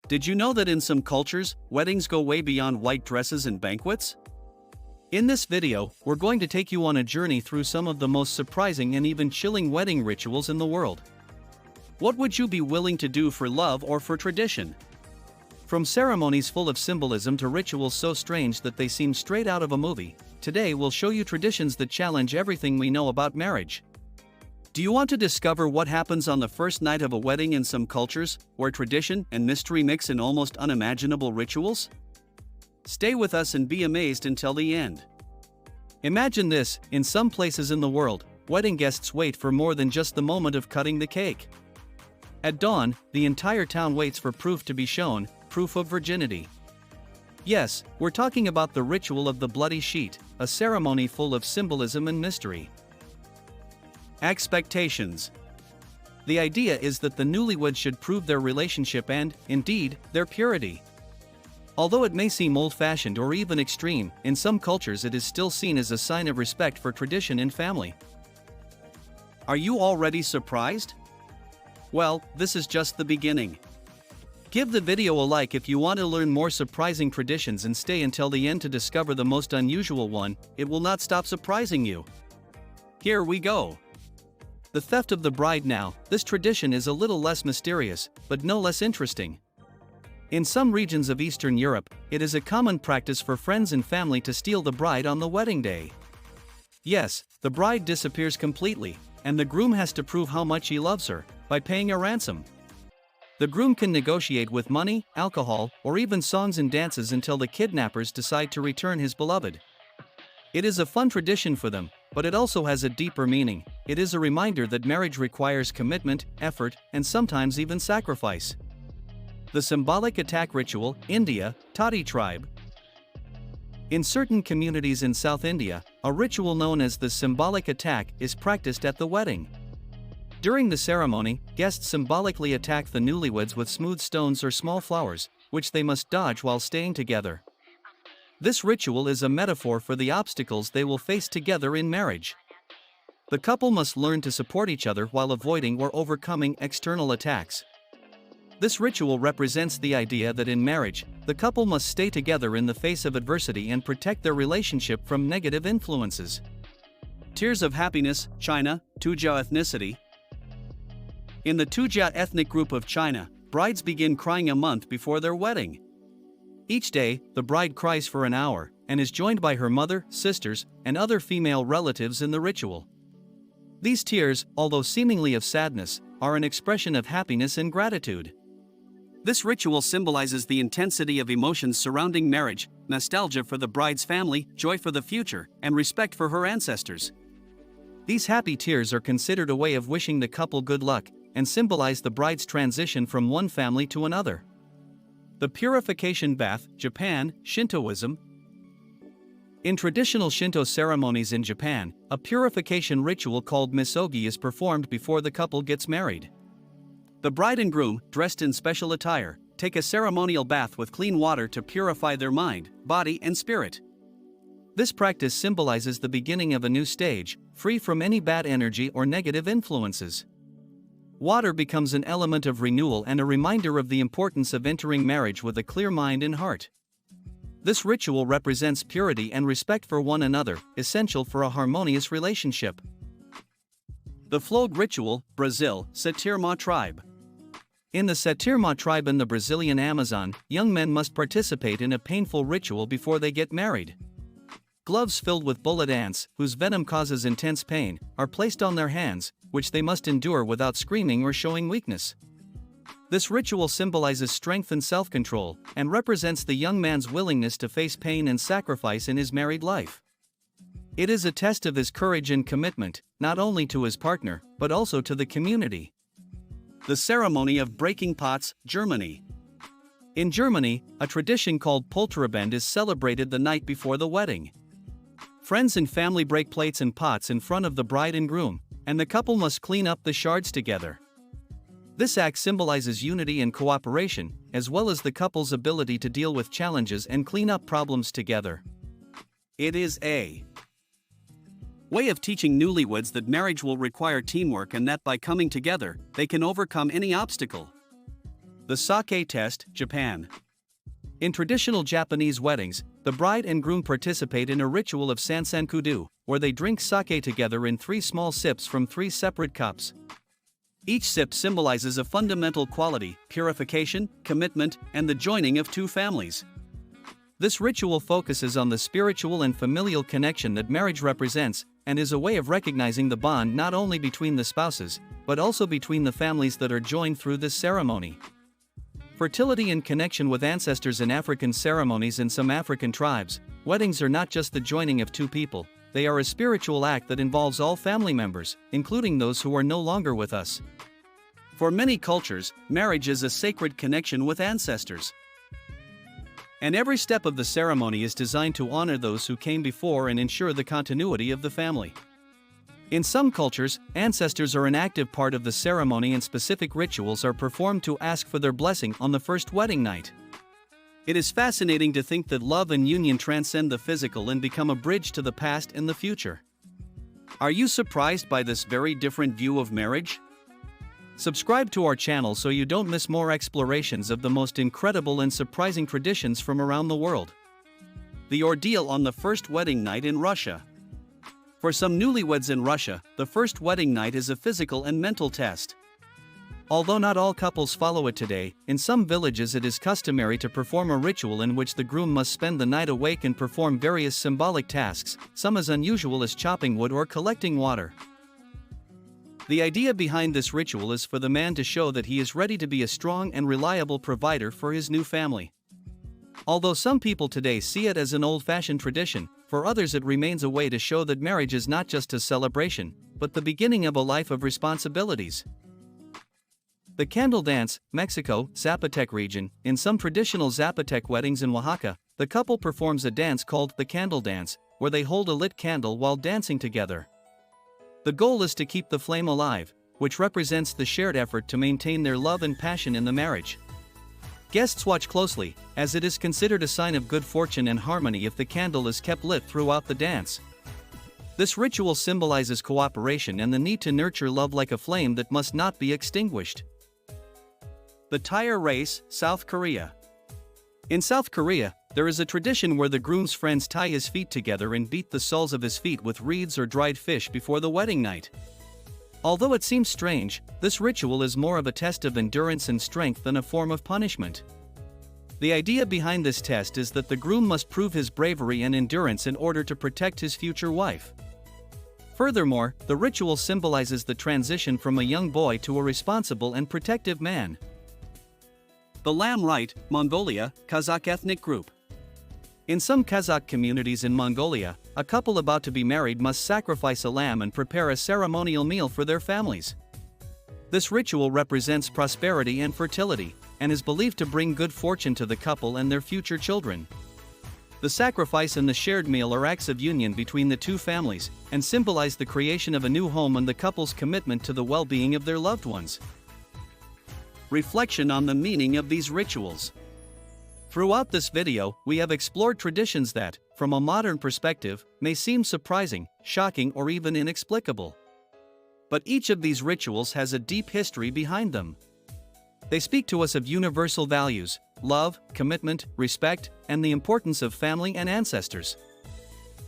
Did you know that in some cultures, weddings go way beyond white dresses and banquets? In this video, we're going to take you on a journey through some of the most surprising and even chilling wedding rituals in the world. What would you be willing to do for love or for tradition? From ceremonies full of symbolism to rituals so strange that they seem straight out of a movie, today we'll show you traditions that challenge everything we know about marriage. Do you want to discover what happens on the first night of a wedding in some cultures, where tradition and mystery mix in almost unimaginable rituals? Stay with us and be amazed until the end. Imagine this: in some places in the world, wedding guests wait for more than just the moment of cutting the cake. At dawn, the entire town waits for proof to be shown, proof of virginity. Yes, we're talking about the ritual of the bloody sheet, a ceremony full of symbolism and mystery. Expectations. The idea is that the newlyweds should prove their relationship and, indeed, their purity. Although it may seem old-fashioned or even extreme, in some cultures it is still seen as a sign of respect for tradition and family. Are you already surprised? Well, this is just the beginning. Give the video a like if you want to learn more surprising traditions and stay until the end to discover the most unusual one. It will not stop surprising you. Here we go. The theft of the bride. Now, this tradition is a little less mysterious, but no less interesting. In some regions of Eastern Europe, it is a common practice for friends and family to steal the bride on the wedding day. Yes, the bride disappears completely, and the groom has to prove how much he loves her, by paying a ransom. The groom can negotiate with money, alcohol, or even songs and dances until the kidnappers decide to return his beloved. It is a fun tradition for them, but it also has a deeper meaning. It is a reminder that marriage requires commitment, effort, and sometimes even sacrifice. The symbolic attack ritual, India, Tati tribe. In certain communities in South India, a ritual known as the symbolic attack is practiced at the wedding. During the ceremony, guests symbolically attack the newlyweds with smooth stones or small flowers, which they must dodge while staying together. This ritual is a metaphor for the obstacles they will face together in marriage. The couple must learn to support each other while avoiding or overcoming external attacks. This ritual represents the idea that in marriage, the couple must stay together in the face of adversity and protect their relationship from negative influences. Tears of happiness, China, Tujia ethnicity. In the Tujia ethnic group of China, brides begin crying a month before their wedding. Each day, the bride cries for an hour, and is joined by her mother, sisters, and other female relatives in the ritual. These tears, although seemingly of sadness, are an expression of happiness and gratitude. This ritual symbolizes the intensity of emotions surrounding marriage, nostalgia for the bride's family, joy for the future, and respect for her ancestors. These happy tears are considered a way of wishing the couple good luck, and symbolize the bride's transition from one family to another. The Purification bath, Japan, Shintoism. In traditional Shinto ceremonies in Japan, a purification ritual called misogi is performed before the couple gets married. The bride and groom, dressed in special attire, take a ceremonial bath with clean water to purify their mind, body, and spirit. This practice symbolizes the beginning of a new stage, free from any bad energy or negative influences. Water becomes an element of renewal and a reminder of the importance of entering marriage with a clear mind and heart. This ritual represents purity and respect for one another, essential for a harmonious relationship. The Flog ritual, Brazil, Satirma tribe. In the Satirma tribe in the Brazilian Amazon, young men must participate in a painful ritual before they get married. Gloves filled with bullet ants, whose venom causes intense pain, are placed on their hands, which they must endure without screaming or showing weakness. This ritual symbolizes strength and self-control, and represents the young man's willingness to face pain and sacrifice in his married life. It is a test of his courage and commitment, not only to his partner, but also to the community. The ceremony of breaking pots, Germany. In Germany, a tradition called Polterabend is celebrated the night before the wedding. Friends and family break plates and pots in front of the bride and groom, and the couple must clean up the shards together. This act symbolizes unity and cooperation, as well as the couple's ability to deal with challenges and clean up problems together. It is a way of teaching newlyweds that marriage will require teamwork and that by coming together, they can overcome any obstacle. The Sake Test, Japan. In traditional Japanese weddings, the bride and groom participate in a ritual of sansankudo, where they drink sake together in 3 small sips from 3 separate cups. Each sip symbolizes a fundamental quality, purification, commitment, and the joining of 2 families. This ritual focuses on the spiritual and familial connection that marriage represents, and is a way of recognizing the bond not only between the spouses, but also between the families that are joined through this ceremony. Fertility and connection with ancestors. In African ceremonies in some African tribes, weddings are not just the joining of 2 people, they are a spiritual act that involves all family members, including those who are no longer with us. For many cultures, marriage is a sacred connection with ancestors. And every step of the ceremony is designed to honor those who came before and ensure the continuity of the family. In some cultures, ancestors are an active part of the ceremony and specific rituals are performed to ask for their blessing on the first wedding night. It is fascinating to think that love and union transcend the physical and become a bridge to the past and the future. Are you surprised by this very different view of marriage? Subscribe to our channel so you don't miss more explorations of the most incredible and surprising traditions from around the world. The ordeal on the first wedding night in Russia. For some newlyweds in Russia, the first wedding night is a physical and mental test. Although not all couples follow it today, in some villages it is customary to perform a ritual in which the groom must spend the night awake and perform various symbolic tasks, some as unusual as chopping wood or collecting water. The idea behind this ritual is for the man to show that he is ready to be a strong and reliable provider for his new family. Although some people today see it as an old-fashioned tradition, for others it remains a way to show that marriage is not just a celebration, but the beginning of a life of responsibilities. The Candle Dance, Mexico, Zapotec region. In some traditional Zapotec weddings in Oaxaca, the couple performs a dance called the Candle Dance, where they hold a lit candle while dancing together. The goal is to keep the flame alive, which represents the shared effort to maintain their love and passion in the marriage. Guests watch closely, as it is considered a sign of good fortune and harmony if the candle is kept lit throughout the dance. This ritual symbolizes cooperation and the need to nurture love like a flame that must not be extinguished. The tire race, South Korea. In South Korea, there is a tradition where the groom's friends tie his feet together and beat the soles of his feet with reeds or dried fish before the wedding night. Although it seems strange, this ritual is more of a test of endurance and strength than a form of punishment. The idea behind this test is that the groom must prove his bravery and endurance in order to protect his future wife. Furthermore, the ritual symbolizes the transition from a young boy to a responsible and protective man. The Lamb Rite, Mongolia, Kazakh ethnic group. In some Kazakh communities in Mongolia, a couple about to be married must sacrifice a lamb and prepare a ceremonial meal for their families. This ritual represents prosperity and fertility, and is believed to bring good fortune to the couple and their future children. The sacrifice and the shared meal are acts of union between the 2 families, and symbolize the creation of a new home and the couple's commitment to the well-being of their loved ones. Reflection on the meaning of these rituals. Throughout this video, we have explored traditions that, from a modern perspective, may seem surprising, shocking, or even inexplicable. But each of these rituals has a deep history behind them. They speak to us of universal values, love, commitment, respect, and the importance of family and ancestors.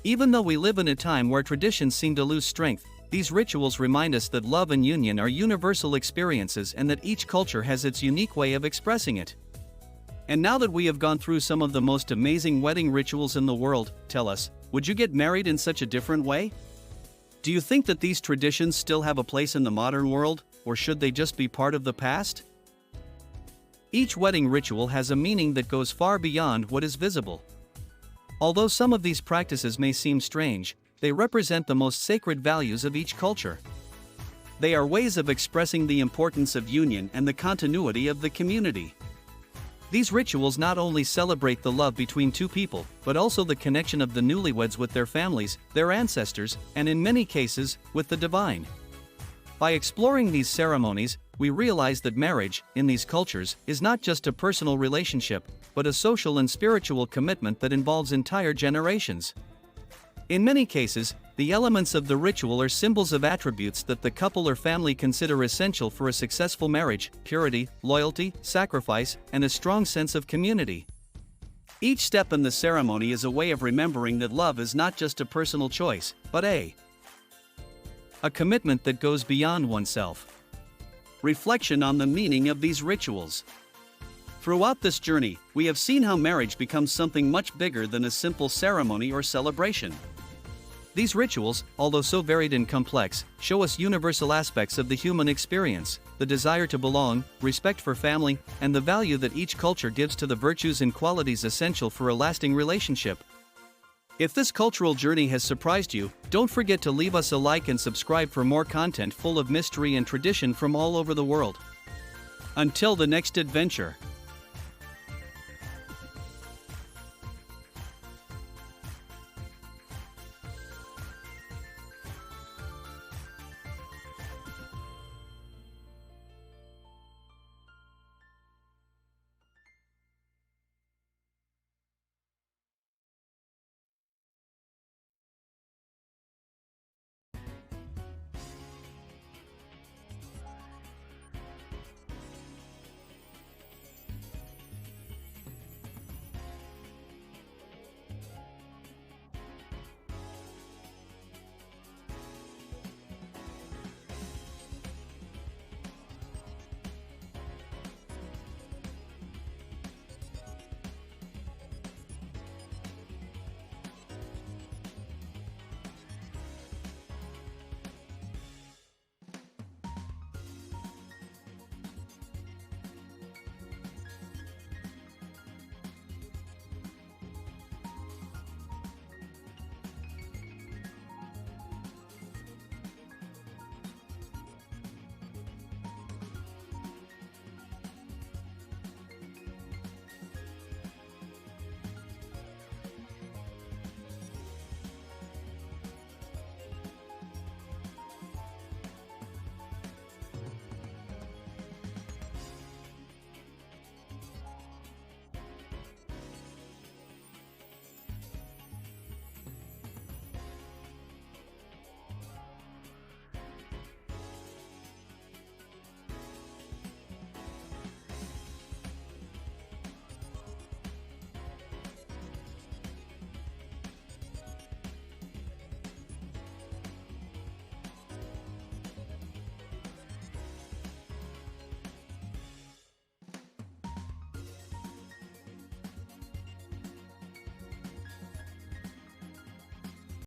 Even though we live in a time where traditions seem to lose strength, these rituals remind us that love and union are universal experiences and that each culture has its unique way of expressing it. And now that we have gone through some of the most amazing wedding rituals in the world, tell us, would you get married in such a different way? Do you think that these traditions still have a place in the modern world, or should they just be part of the past? Each wedding ritual has a meaning that goes far beyond what is visible. Although some of these practices may seem strange, they represent the most sacred values of each culture. They are ways of expressing the importance of union and the continuity of the community. These rituals not only celebrate the love between 2 people, but also the connection of the newlyweds with their families, their ancestors, and in many cases, with the divine. By exploring these ceremonies, we realize that marriage, in these cultures, is not just a personal relationship, but a social and spiritual commitment that involves entire generations. In many cases, The elements of the ritual are symbols of attributes that the couple or family consider essential for a successful marriage: purity, loyalty, sacrifice, and a strong sense of community. Each step in the ceremony is a way of remembering that love is not just a personal choice, but a commitment that goes beyond oneself. Reflection on the meaning of these rituals. Throughout this journey, we have seen how marriage becomes something much bigger than a simple ceremony or celebration. These rituals, although so varied and complex, show us universal aspects of the human experience: the desire to belong, respect for family, and the value that each culture gives to the virtues and qualities essential for a lasting relationship. If this cultural journey has surprised you, don't forget to leave us a like and subscribe for more content full of mystery and tradition from all over the world. Until the next adventure.